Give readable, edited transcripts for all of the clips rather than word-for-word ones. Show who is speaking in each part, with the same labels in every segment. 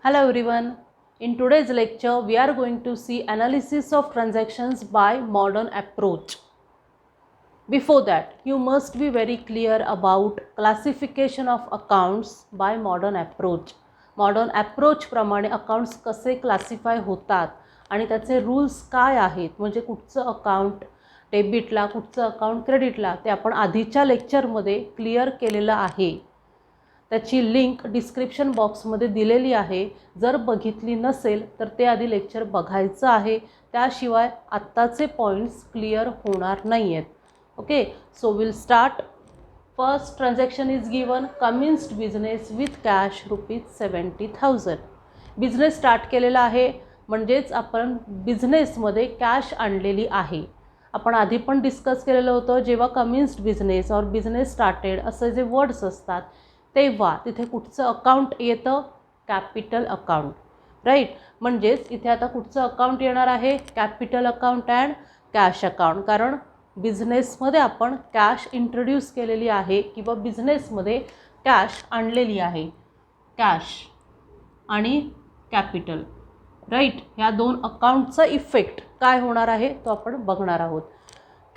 Speaker 1: Hello everyone. In today's lecture, we are going to see analysis of transactions by modern approach. Before that, you must be very clear about classification of accounts by modern approach. Modern approach प्रमाणे accounts कसे classify होतात आणि त्याचे rules काय आहेत, म्हणजे कुठचं account डेबिटला कुठचं अकाउंट क्रेडिटला ते आपण आधीच्या लेक्चरमध्ये क्लिअर केलेलं आहे. त्याची लिंक डिस्क्रिप्शन बॉक्समध्ये दिलेली आहे. जर बघितली नसेल तर ते आधी लेक्चर बघायचं आहे, त्याशिवाय आत्ताचे पॉईंट्स क्लिअर होणार नाही आहेत. Okay, so will start. First transaction is given commenced business with cash ₹70,000. Business start केलेला आहे, म्हणजेच आपण बिझनेसमध्ये कॅश आणलेली आहे. आपण आधी पण डिस्कस केलेलं होतं, जेव्हा कमिन्स्ड बिझनेस और बिझनेस स्टार्टेड असे जे वर्ड्स असतात तेव्हा तिथे कुठचं अकाउंट येतं? Capital account, right. म्हणजेच इथे आता कुठचं अकाउंट येणार आहे? Capital account and cash account. कारण बिझनेसमध्ये आपण कॅश इंट्रोड्यूस केलेली आहे किंवा बिझनेसमध्ये कॅश आणलेली आहे. कॅश आणि कॅपिटल, राईट. ह्या दोन अकाउंटचा इफेक्ट काय होणार आहे तो आपण बघणार आहोत.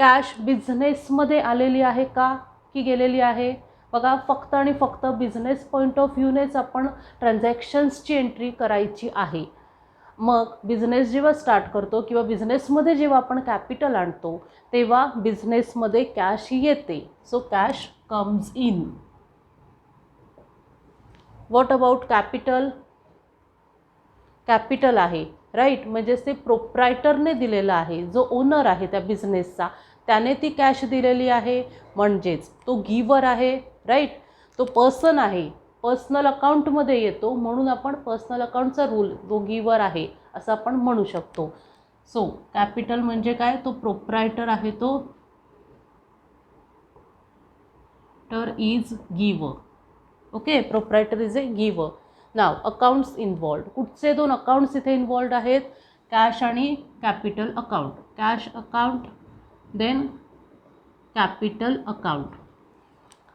Speaker 1: कॅश बिझनेसमध्ये आलेली आहे का की गेलेली आहे? बघा, फक्त आणि फक्त बिझनेस पॉईंट ऑफ व्ह्यूनेच आपण ट्रान्झॅक्शन्सची एंट्री करायची आहे. मग बिझनेस जेव्हा स्टार्ट करतो किंवा बिझनेसमध्ये जेव्हा आपण कॅपिटल आणतो तेव्हा बिझनेसमध्ये कॅश येते. So cash comes in. What about capital? Capital आहे, राईट. म्हणजेच ते प्रोप्रायटरने दिलेलं आहे. जो ओनर आहे त्या बिझनेसचा त्याने ती कॅश दिलेली आहे, म्हणजेच तो गिवर आहे, राईट. तो पर्सन आहे, पर्सनल अकाउंटमध्ये येतो, म्हणून आपण पर्सनल अकाउंटचा रूल जो गिवर आहे असं आपण म्हणू शकतो. सो कॅपिटल म्हणजे काय? तो प्रोप्रायटर आहे, तो इज गिवर. Okay, proprietor is a giver. नाव अकाउंट्स इन्वॉल्ड. कुठचे दोन अकाउंट्स इथे इन्वॉल्ड आहेत? कॅश आणि capital account. Cash account then capital account.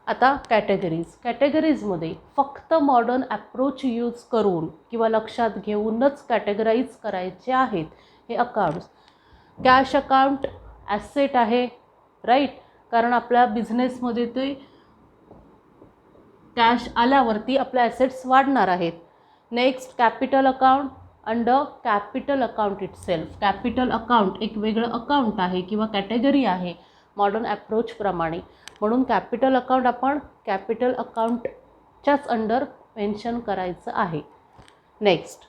Speaker 1: आता कॅटेगरीजमध्ये फक्त मॉडर्न अप्रोच यूज करून किंवा लक्षात घेऊनच कॅटेगराईज करायचे आहेत हे अकाउंट्स. कॅश अकाउंट ॲसेट आहे, राईट. कारण आपल्या बिझनेसमध्ये ते कॅश आल्यावरती आपले ॲसेट्स वाढणार आहेत. Next capital account under capital account itself. Capital account एक वेगळं अकाउंट आहे किंवा कॅटेगरी आहे मॉडर्न अप्रोचप्रमाणे, म्हणून कॅपिटल अकाउंट आपण कॅपिटल अकाउंटच्याच अंडर मेन्शन करायचं आहे. नेक्स्ट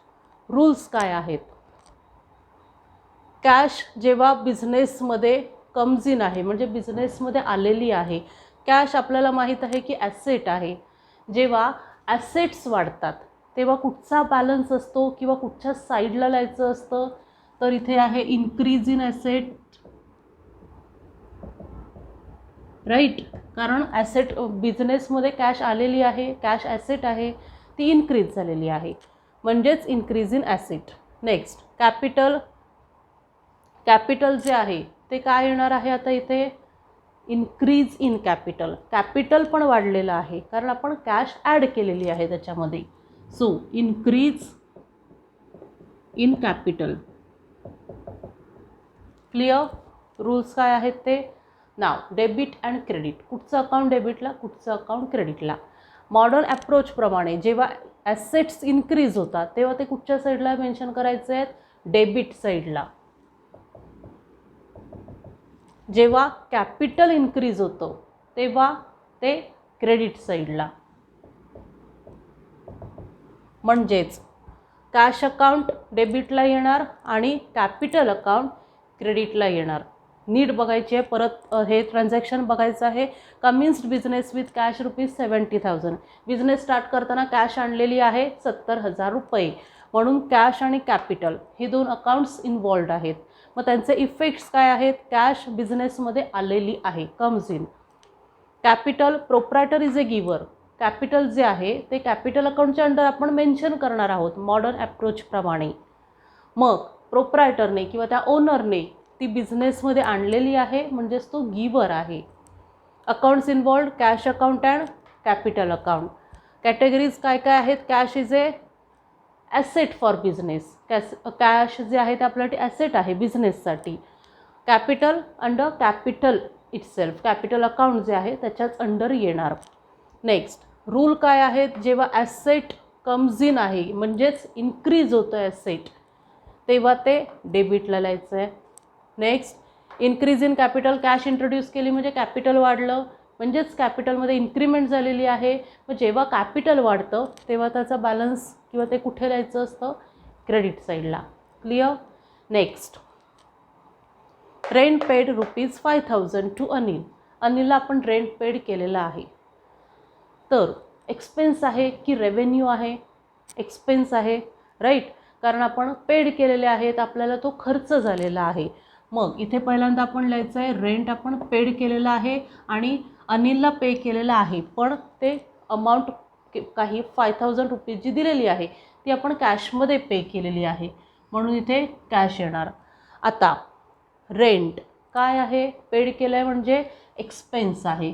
Speaker 1: रूल्स काय आहेत? कॅश जेव्हा बिझनेसमध्ये कम्स इन आहे म्हणजे बिझनेसमध्ये आलेली आहे. कॅश आपल्याला माहीत आहे की ॲसेट आहे. जेव्हा ॲसेट्स वाढतात तेव्हा कुठचा बॅलन्स असतो किंवा कुठच्या साईडला लिहायचं असतं? तर इथे आहे इन्क्रीज इन ॲसेट, राईट. कारण ॲसेट बिझनेसमध्ये कॅश आलेली आहे, कॅश ॲसेट आहे, ती इन्क्रीज झालेली आहे, म्हणजेच increase in asset. Next capital जे आहे ते काय येणार आहे? आता इथे इन्क्रीज इन कॅपिटल. कॅपिटल पण वाढलेलं आहे कारण आपण कॅश ॲड केलेली आहे त्याच्यामध्ये. So increase in capital. Clear? Rules काय आहेत ते? नाव डेबिट अँड क्रेडिट. कुठचं अकाउंट डेबिटला, कुठचं अकाउंट क्रेडिटला. मॉडर्न अप्रोचप्रमाणे जेव्हा ॲसेट्स इन्क्रीज होतात तेव्हा ते कुठच्या साईडला मेन्शन करायचे आहेत? डेबिट साईडला. जेव्हा कॅपिटल इन्क्रीज होतं तेव्हा ते क्रेडिट साईडला. म्हणजेच कॅश अकाउंट डेबिटला येणार आणि कॅपिटल अकाउंट क्रेडिटला येणार. नीट बघायची आहे, परत हे ट्रान्झॅक्शन बघायचं आहे. Commenced business with cash ₹70,000. Business start करताना कॅश आणलेली आहे ₹70,000, म्हणून कॅश आणि कॅपिटल हे दोन अकाउंट्स इन्वॉल्ड आहेत. मग त्यांचे इफेक्ट्स काय आहेत? कॅश बिझनेसमध्ये आलेली आहे, comes in. Capital proprietor is a गिवर. कॅपिटल जे आहे ते कॅपिटल अकाउंटच्या अंडर आपण मेन्शन करणार आहोत मॉडर्न अप्रोचप्रमाणे. मग प्रोप्रायटरने किंवा त्या ओनरने ती बिझनेसमध्ये आणलेली आहे, म्हणजेच तो गिवर आहे. Accounts involved cash account and capital account. Categories काय काय आहेत? Cash is a asset for business. Cash जे आहे ते आपल्यासाठी ॲसेट आहे बिझनेससाठी. Capital under capital itself, capital account जे आहे त्याच्याच अंडर येणार. नेक्स्ट रूल काय आहेत, जेव्हा ॲसेट कम्स इन आहे म्हणजेच इन्क्रीज होतं ॲसेट तेव्हा ते डेबिटला लिहायचं आहे. Next increase in capital, cash introduce केली म्हणजे कॅपिटल वाढलं म्हणजेच कॅपिटलमध्ये इन्क्रीमेंट झालेली आहे. मग जेव्हा कॅपिटल वाढतं तेव्हा त्याचा बॅलन्स किंवा ते कुठे लिहायचं असतं, क्रेडिट साईडला. Clear. Next rent paid ₹5,000 to Anil. अनिलला आपण रेंट पेड केलेला आहे. तर एक्सपेन्स आहे की रेव्हेन्यू आहे, एक्सपेन्स आहे राईट, कारण आपण पेड केलेले आहेत, आपल्याला तो खर्च झालेला आहे. मग इथे पहिल्यांदा आपण लिहायचं आहे रेंट आपण पेड केलेलं आहे आणि अनिलला पे केलेलं आहे, पण ते अमाऊंट काही ₹5,000 जी दिलेली आहे ती आपण कॅशमध्ये पे केलेली आहे म्हणून इथे कॅश येणार. आता रेंट काय आहे, पेड केलं आहे म्हणजे एक्सपेन्स आहे.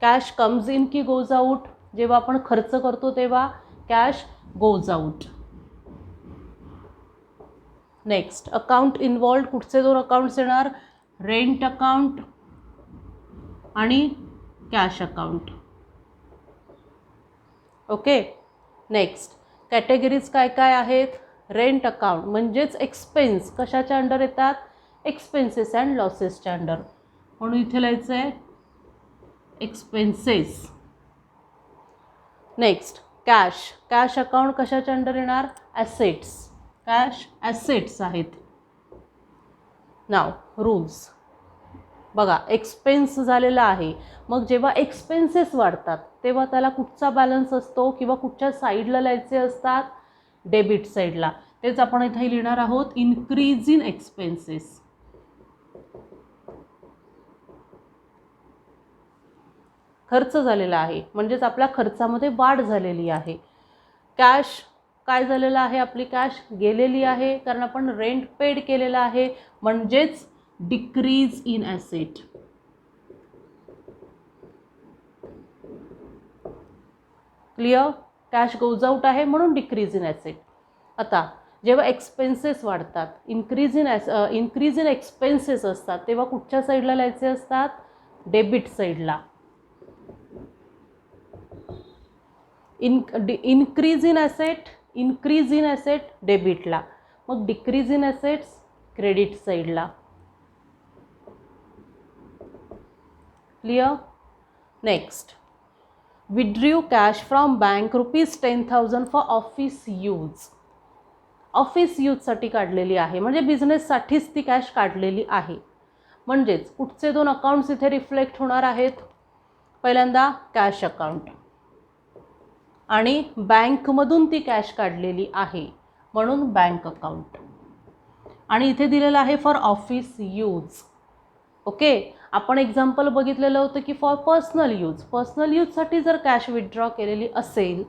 Speaker 1: कॅश कम्स इन की गोज आउट, जेव्हा आपण खर्च करतो तेव्हा cash goes out. Next account involved, कुठचे दोन अकाउंट्स येणार, रेंट अकाउंट आणि cash account. Okay. Next categories काय काय आहेत, रेंट अकाउंट म्हणजेच एक्सपेन्स कशाच्या अंडर येतात, एक्सपेन्सेस अँड लॉसेसच्या अंडर, म्हणून इथे लिहायचं आहे expenses. Next cash, cash account कशाच्या अंडर येणार, ॲसेट्स, कॅश ॲसेट्स आहेत. नाव रूल्स बघा, एक्सपेन्स झालेला आहे मग जेव्हा एक्सपेन्सेस वाढतात तेव्हा त्याला कुठचा बॅलन्स असतो किंवा कुठच्या साईडला लिहायचे असतात, डेबिट साईडला. तेच आपण इथे लिहिणार आहोत इन्क्रीज इन एक्सपेन्सेस. खर्च झालेला आहे म्हणजेच आपल्या खर्चामध्ये वाढ झालेली आहे. कॅश काय झालेलं आहे, आपली कॅश गेलेली आहे कारण आपण रेंट पेड केलेला आहे म्हणजेच decrease in asset. Clear. Cash goes out आहे म्हणून डिक्रीज इन ॲसेट. आता जेव्हा एक्सपेन्सेस वाढतात, इन्क्रीज इन एक्सपेन्सेस असतात तेव्हा कुठच्या साईडला लिहायचे असतात, डेबिट साईडला. इन्क्रीज इन ॲसेट डेबिटला, मग डिक्रीज इन ॲसेट्स क्रेडिट साईडला. Clear. Next withdrew cash from bank ₹10,000 for office use. Office यूजसाठी काढलेली आहे म्हणजे बिझनेससाठीच ती कॅश काढलेली आहे. म्हणजेच कुठचे दोन अकाउंट्स इथे रिफ्लेक्ट होणार आहेत, पहिल्यांदा कॅश अकाउंट आणि बँकमधून ती कॅश काढलेली आहे म्हणून बँक अकाउंट. आणि इथे दिलेलं आहे फॉर ऑफिस यूज. ओके. आपण एक्झाम्पल बघितलेलं होतं की फॉर पर्सनल यूजसाठी जर कॅश विथड्रॉ केलेली असेल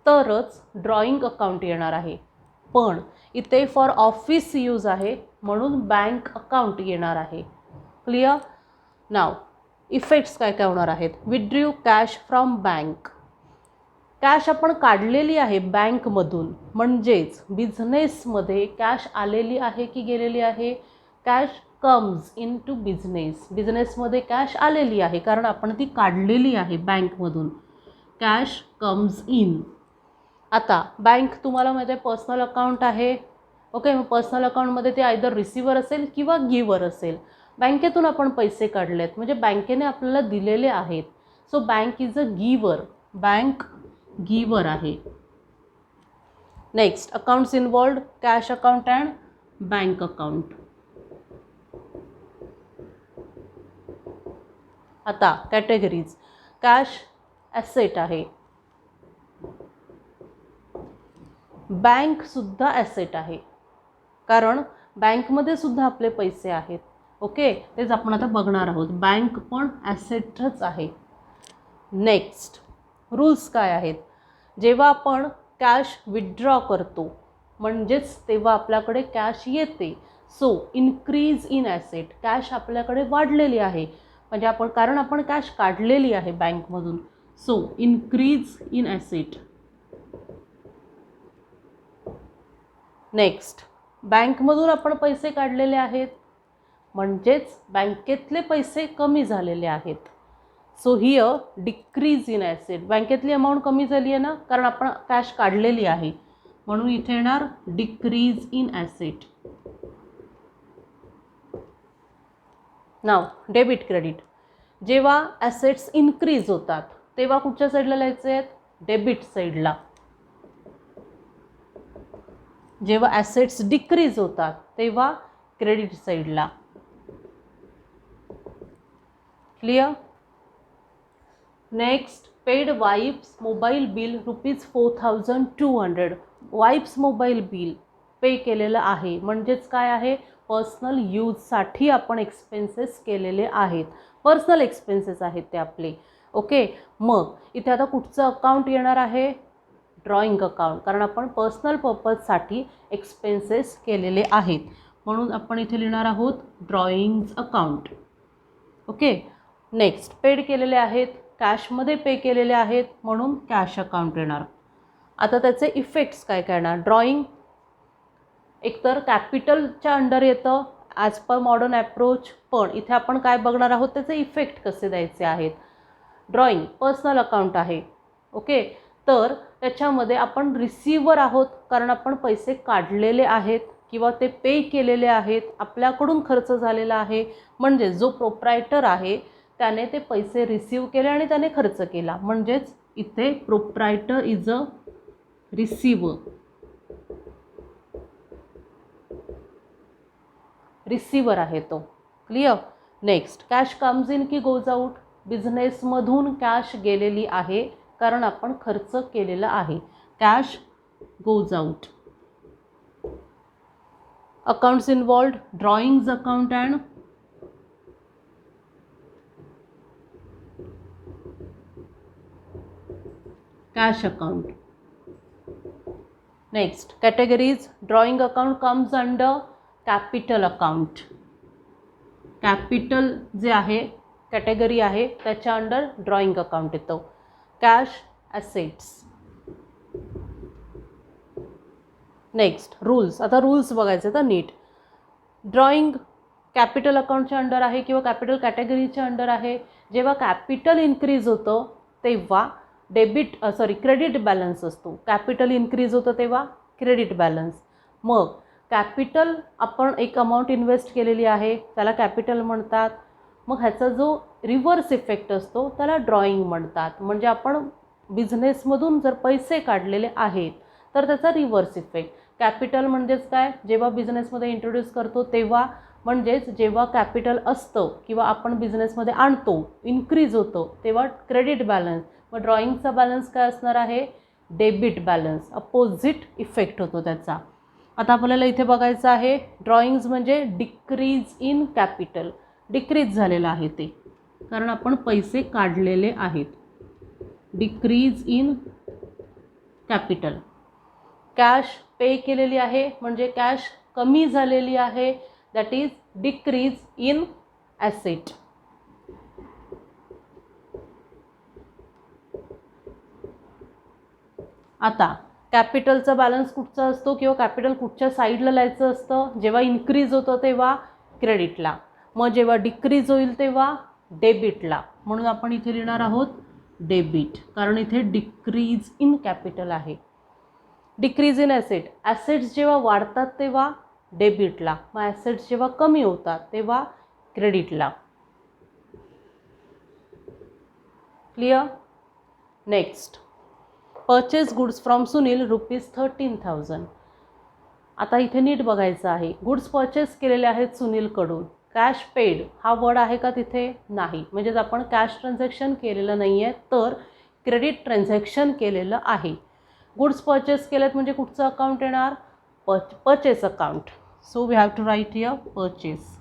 Speaker 1: तरच ड्रॉइंग अकाउंट येणार आहे, पण इथे फॉर ऑफिस यूज आहे म्हणून बँक अकाउंट येणार आहे. क्लिअर. नाव इफेक्ट्स काय काय होणार आहेत, withdrew cash from bank, cash आपण काढलेली आहे बँकमधून म्हणजेच बिझनेसमध्ये कॅश आलेली आहे की गेलेली आहे, cash comes in to business, बिझनेसमध्ये कॅश आलेली आहे कारण आपण ती काढलेली आहे बँकमधून, कॅश कम्स इन. आता बँक तुम्हाला माहिती आहे पर्सनल अकाउंट आहे. ओके. मग पर्सनल अकाउंटमध्ये ते आयदर रिसिव्हर असेल किंवा गिव्हर असेल. बँकेतून आपण पैसे काढलेत म्हणजे बँकेने आपल्याला दिलेले आहेत, so bank is a giver, bank giver आहे. Next accounts involved, cash account and bank account. आता कॅटेगरीज, कॅश ॲसेट आहे, बँकसुद्धा ॲसेट आहे कारण बँकमध्ये सुद्धा आपले पैसे आहेत. ओके. तेच आपण आता बघणार आहोत, बँक पण ॲसेटच आहे. नेक्स्ट रूल्स काय आहेत, जेव्हा आपण कॅश विथड्रॉ करतो म्हणजेच तेव्हा आपल्याकडे कॅश येते, so increase in asset, cash आपल्याकडे वाढलेली आहे म्हणजे कारण आपण कॅश काढलेली आहे बँकमधून, so increase in asset. Next, बँकमधून आपण पैसे काढलेले आहेत म्हणजेच बँकेतले पैसे कमी झालेले आहेत. So here decrease in asset, बँकेतली अमाऊंट कमी झाली आहे ना, कारण आपण कॅश काढलेली आहे, म्हणून इथे येणार डिक्रीज इन ॲसेट. नाव डेबिट क्रेडिट, जेव्हा ॲसेट्स इन्क्रीज होतात तेव्हा कुठच्या साईडला लिहायचे आहेत, डेबिट साईडला. जेव्हा ॲसेट्स डिक्रीज होतात तेव्हा क्रेडिट साईडला. Clear. Next, paid wipes mobile bill ₹4200. Wipes mobile bill pay केलेलं आहे म्हणजेच काय आहे, पर्सनल यूजसाठी आपण एक्सपेन्सेस केलेले आहेत, पर्सनल एक्सपेन्सेस आहेत ते आपले. ओके, मग इथे आता कुठचं अकाउंट येणार आहे, ड्रॉइंग अकाउंट, कारण आपण पर्सनल पर्पजसाठी एक्सपेन्सेस केलेले आहेत म्हणून आपण इथे लिहिणार आहोत drawings account. Okay. Next, paid केलेले आहेत, कॅशमध्ये पे केलेले आहेत म्हणून कॅश अकाउंट येणार. आता त्याचे इफेक्ट्स काय येणार, ड्रॉइंग एकतर कॅपिटलच्या अंडर येतं ॲज पर मॉडर्न ॲप्रोच, पण इथे आपण काय बघणार आहोत, त्याचे इफेक्ट कसे द्यायचे आहेत. ड्रॉइंग पर्सनल अकाउंट आहे. ओके, तर त्याच्यामध्ये आपण रिसिव्हर आहोत कारण आपण पैसे काढलेले आहेत किंवा ते पे केलेले आहेत, आपल्याकडून खर्च झालेला आहे, म्हणजे जो प्रोप्रायटर आहे त्याने ते पैसे रिसीव्ह केले आणि त्याने खर्च केला, म्हणजेच इथे proprietor is a receiver. Receiver आहे तो. Clear. Next, cash comes in की गोज आउट, बिझनेसमधून कॅश गेलेली आहे कारण आपण खर्च केलेला आहे, cash goes out. Accounts involved, drawings account and cash account. Next, categories, drawing account comes under capital account. Capital जे आहे कॅटेगरी आहे त्याच्या अंडर ड्रॉइंग अकाउंट येतो. Cash assets. Next, rules. आता रूल्स बघायचे तर नीट. ड्रॉइंग कॅपिटल अकाउंटच्या अंडर आहे किंवा कॅपिटल कॅटेगरीच्या अंडर आहे. जेव्हा कॅपिटल इन्क्रीज होतं तेव्हा क्रेडिट बॅलन्स असतो. कॅपिटल इन्क्रीज होतं तेव्हा क्रेडिट बॅलन्स. मग कॅपिटल आपण एक अमाऊंट इन्व्हेस्ट केलेली आहे त्याला कॅपिटल म्हणतात. मग ह्याचा जो रिव्हर्स इफेक्ट असतो त्याला ड्रॉइंग म्हणतात. म्हणजे आपण बिझनेसमधून जर पैसे काढलेले आहेत तर त्याचा रिव्हर्स इफेक्ट. कॅपिटल म्हणजेच काय, जेव्हा बिझनेसमध्ये इंट्रोड्यूस करतो तेव्हा, म्हणजेच जेव्हा कॅपिटल असतं किंवा आपण बिझनेसमध्ये आणतो, इन्क्रीज होतं तेव्हा क्रेडिट बॅलन्स. मग ड्रॉइंगचा बॅलन्स काय असणार आहे, डेबिट बॅलन्स. अपोजिट इफेक्ट होतो त्याचा. आता आपल्याला इथे बघायचं आहे ड्रॉइंग्स म्हणजे डिक्रीज इन कॅपिटल. डिक्रीज झालेलं आहे ते कारण आपण पैसे काढलेले आहेत. Decrease in capital. Cash pay केलेली आहे म्हणजे कॅश कमी झालेली आहे, that is decrease in asset. आता कॅपिटलचा बॅलन्स कुठचा असतो किंवा कॅपिटल कुठच्या साईडला लिहायचं असतं, जेव्हा इन्क्रीज होतं तेव्हा क्रेडिटला, मग जेव्हा डिक्रीज होईल तेव्हा डेबिटला. म्हणून आपण इथे लिहिणार आहोत डेबिट, कारण इथे डिक्रीज इन कॅपिटल आहे. डिक्रीज इन ॲसेट, ॲसेट्स जेव्हा वाढतात तेव्हा डेबिटला, मग ॲसेट्स जेव्हा कमी होतात तेव्हा क्रेडिटला. Clear. Next, purchase goods from Sunil ₹13,000. आता इथे नीट बघायचं आहे, गुड्स परचेस केलेले आहेत सुनीलकडून. कॅश पेड हा वर्ड आहे का तिथे, नाही, म्हणजेच आपण कॅश ट्रान्झॅक्शन केलेलं नाही आहे तर क्रेडिट ट्रान्झॅक्शन केलेलं आहे. गुड्स परचेस केलेत म्हणजे कुठचं अकाउंट येणार, purchase account. So we have to write here purchase.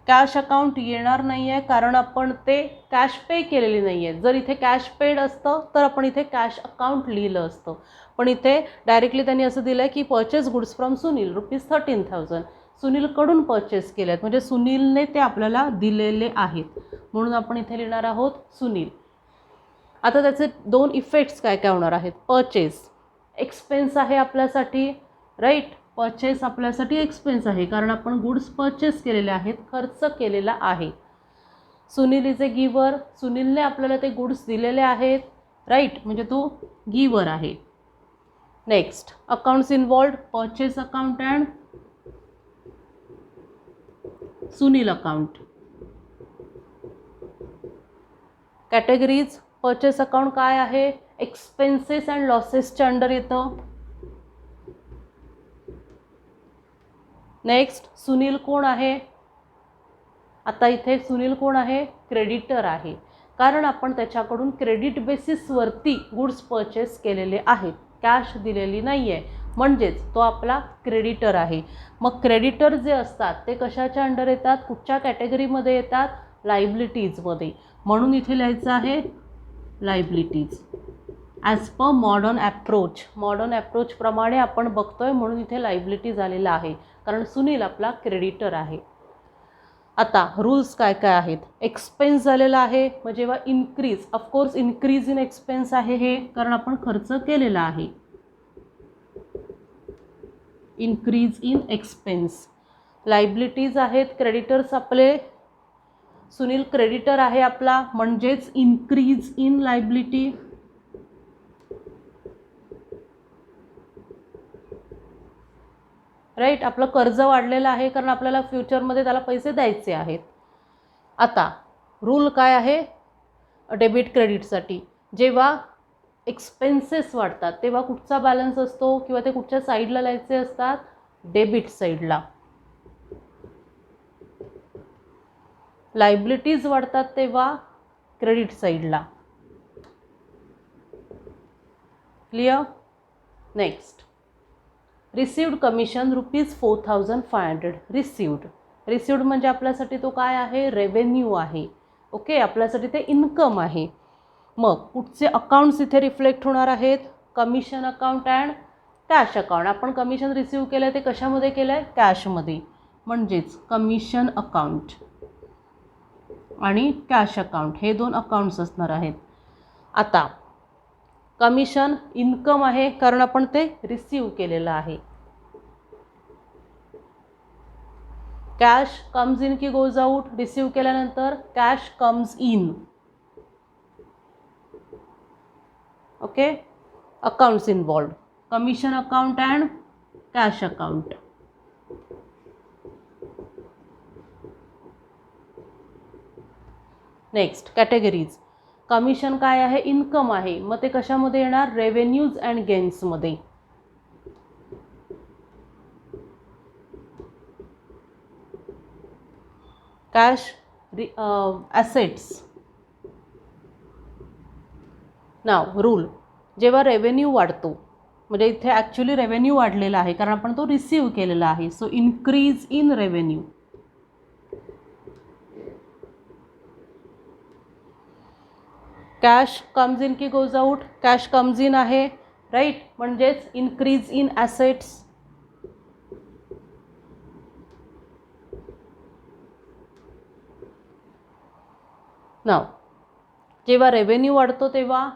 Speaker 1: Cash account येणार नाही आहे कारण आपण ते कॅश पे केलेली नाही आहे. जर इथे कॅश पेड असतं तर आपण इथे कॅश अकाउंट लिहिलं असतं, पण इथे डायरेक्टली त्यांनी असं दिलं आहे की परचेस गुड्स फ्रॉम सुनील ₹13,000. सुनीलकडून परचेस केले आहेत म्हणजे सुनीलने ते आपल्याला दिलेले आहेत, म्हणून आपण इथे लिहिणार आहोत सुनील. आता त्याचे दोन इफेक्ट्स काय काय होणार आहेत. परचेस, एक्सपेन्स आहे आपल्यासाठी, राईट. परचेस आपल्यासाठी एक्सपेन्स आहे कारण आपण गुड्स परचेस केलेले आहेत, खर्च केलेला आहे. सुनील इज ए गिवर, सुनीलने आपल्याला ते गुड्स दिलेले आहेत, राईट, म्हणजे तो गिवर आहे. Next accounts involved, purchase account and Sunil account. Categories, purchase account काय आहे, एक्सपेन्सेस अँड लॉसेसच्या अंडर येतं. नेक्स्ट सुनील कोण आहे, आता इथे सुनील कोण आहे, क्रेडिटर आहे, कारण आपण त्याच्याकडून क्रेडिट बेसिसवरती गुड्स परचेस केलेले आहेत, कॅश दिलेली नाही आहे, म्हणजेच तो आपला क्रेडिटर आहे. मग क्रेडिटर जे असतात ते कशाच्या अंडर येतात, कुठच्या कॅटेगरीमध्ये येतात, लायबिलिटीजमध्ये. म्हणून इथे लिहायचं आहे liabilities as per modern approach. Modern ॲप्रोचप्रमाणे आपण बघतोय म्हणून इथे लायबिलिटीज आलेला आहे, कारण सुनील आपला क्रेडिटर आहे. आता रूल्स काय काय आहेत, एक्सपेन्स झालेला आहे, मग जेव्हा increase, of course increase in expense आहे हे, कारण आपण खर्च केलेला आहे. Increase in expense. लायबिलिटीज आहेत, क्रेडिटर्स आपले, सुनील क्रेडिटर आहे आपला, म्हणजेच इन्क्रीज इन लायबिलिटी. राईट, आपलं कर्ज वाढलेलं आहे कारण आपल्याला फ्युचरमध्ये त्याला पैसे द्यायचे आहेत. आता रूल काय आहे डेबिट क्रेडिटसाठी, जेव्हा एक्सपेन्सेस वाढतात तेव्हा कुठचा बॅलन्स असतो किंवा ते कुठच्या साईडला लिहायचे असतात, डेबिट साईडला. लायबिलिटीज वाढतात तेव्हा क्रेडिट साईडला. Clear. Next received commission ₹4,500. Received म्हणजे आपल्यासाठी तो काय आहे, रेव्हेन्यू आहे. ओके, आपल्यासाठी ते इन्कम आहे. मग कुठचे अकाउंट्स इथे रिफ्लेक्ट होणार आहेत, commission account and cash account. आपण कमिशन रिसिव्ह केलं ते कशामध्ये केलं आहे, कॅशमध्ये, म्हणजेच कमिशन अकाउंट आणि कॅश अकाउंट हे दोन अकाउंट्स असणार आहेत. आता कमिशन इन्कम आहे कारण आपण ते रिसिव्ह केलेलं आहे. कॅश कम्स इन की गोज आउट, रिसिव्ह केल्यानंतर cash comes in. Okay, accounts involved, commission account and cash account. Next categories. Commission काय आहे, इन्कम आहे, मग ते कशामध्ये येणार, रेव्हेन्यूज अँड गेन्समध्ये. Cash assets. नाव रूल, जेव्हा रेव्हेन्यू वाढतो, म्हणजे इथे ॲक्च्युली रेव्हेन्यू वाढलेला आहे कारण आपण तो रिसिव्ह केलेला आहे, so increase in revenue. Cash comes in की goes out, cash comes in आहे, राईट, म्हणजेच इन्क्रीज इन ॲसेट्स. नाव जेव्हा रेव्हेन्यू वाढतो तेव्हा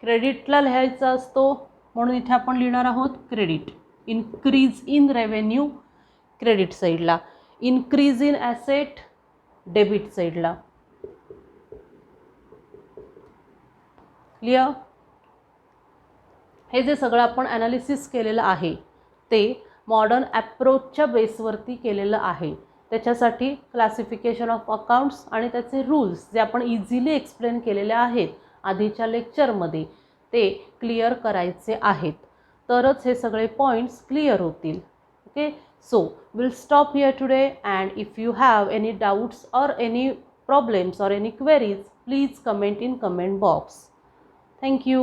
Speaker 1: क्रेडिटला लिहायचा असतो, म्हणून इथे आपण लिहिणार आहोत credit. Increase in revenue credit साईडला, इन्क्रीज इन ॲसेट डेबिट साईडला. क्लिअर. हे जे सगळं आपण ॲनालिसिस केलेलं आहे ते मॉडर्न ॲप्रोचच्या बेसवरती केलेलं आहे. त्याच्यासाठी क्लासिफिकेशन ऑफ अकाउंट्स आणि त्याचे रूल्स जे आपण इझिली एक्सप्लेन केलेले आहेत आधीच्या लेक्चरमध्ये ते क्लिअर करायचे आहेत, तरच हे सगळे पॉईंट्स क्लिअर होतील. Okay, so will stop here today and if you have any doubts or any problems or any queries please comment in comment box. Thank you.